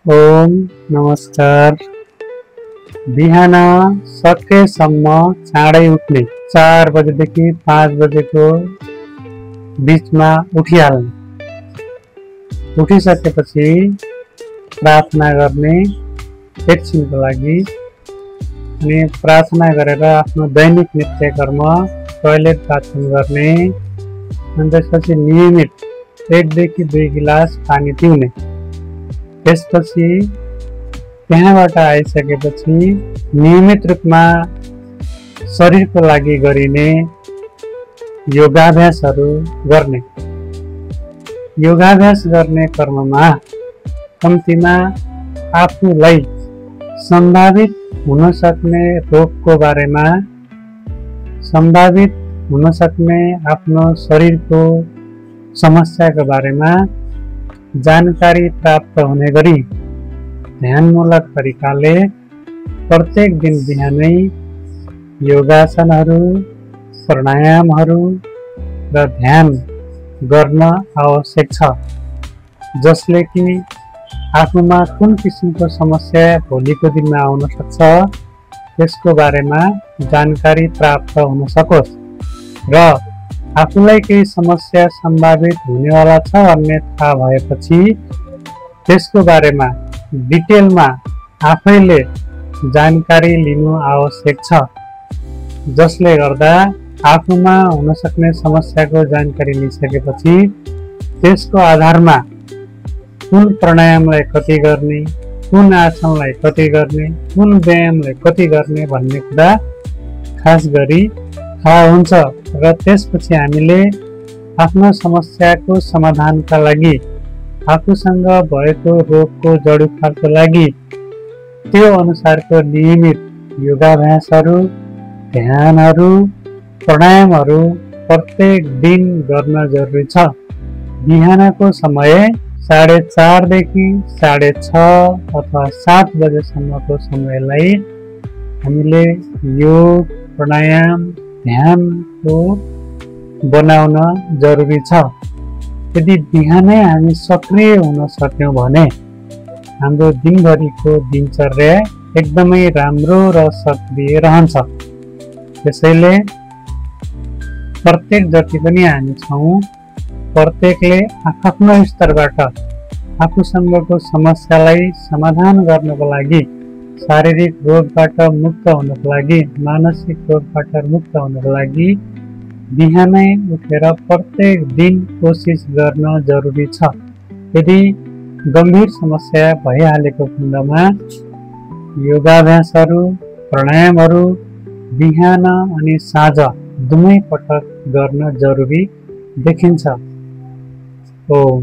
ओम नमस्कार। बिहान सकेसम्म चाँडै उठ्ने, 4 बजेदेखि 5 बजेको बिचमा उठिहाल्ने। उठिसकेपछि प्रार्थना गर्ने एकछिनको लागि, अनि प्रार्थना गरेर आफ्नो दैनिक नित्यकर्म टोयलेट बाथरुम गर्ने, अनि त्यसपछि नियमित 1 देखि 2 गिलास पानी पिउने। त्यसपछि त्यहाँबाट आइसकेपछि नियमित रूपमा शरीरको लागि गरिने योगाभ्यासहरू गर्ने। योगाभ्यास गर्ने क्रममा कम्तीमा आफूलाई सम्भावित हुन सक्ने रोगको बारेमा, सम्भावित हुन सक्ने आफ्नो शरीरको समस्याको बारेमा जानकारी प्राप्त हुने गरी ध्यानमूलक तरिकाले प्रत्येक दिन बिहानै योगासनहरू, प्राणायामहरू र ध्यान गर्न आवश्यक छ, जसले कि आफूमा कुन किसिमको समस्या भोलिको दिनमा आउन सक्छ त्यसको बारेमा जानकारी प्राप्त हुन सकोस् र आफूलाई केही समस्या सम्भावित हुनेवाला छ भन्ने थाहा भएपछि त्यसको बारेमा डिटेलमा आफैले जानकारी लिनु आवश्यक छ, जसले गर्दा आफूमा हुन सक्ने समस्याको जानकारी लिइसकेपछि त्यसको आधारमा कुन प्राणायामलाई कति गर्ने, कुन आसनलाई कति गर्ने, कुन व्यायामलाई कति गर्ने भन्ने कुरा खास गरी थाहा हुन्छ र त्यसपछि हामीले आफ्नो समस्याको समाधानका लागि, आफूसँग भएको रोगको जडीबुटीको लागि त्यो अनुसारको नियमित योगाभ्यासहरू, ध्यानहरू, प्राणायामहरू प्रत्येक दिन गर्न जरुरी छ। बिहानको समय 4:30 देखि 6:30 अथवा 7 बजेसम्मको समयलाई हामीले योग, प्राणायाम, ध्यानको बनाउन जरुरी छ। यदि बिहानै हामी सक्रिय हुन सक्यौँ भने हाम्रो दिनभरिको दिनचर्या एकदमै राम्रो र सक्रिय रहन्छ। त्यसैले प्रत्येक जति पनि हामी छौँ, प्रत्येकले आफ्नो स्तरबाट आफूसँगको समस्यालाई समाधान गर्नको लागि, शारीरिक रोगबाट मुक्त हुनको लागि, मानसिक रोगबाट मुक्त हुनको लागि बिहानै उठेर प्रत्येक दिन कोसिस गर्न जरुरी छ। यदि गम्भीर समस्या भइहालेको खण्डमा योगाभ्यासहरू, प्राणायामहरू बिहान अनि साँझ दुवै पटक गर्न जरुरी देखिन्छ। ओम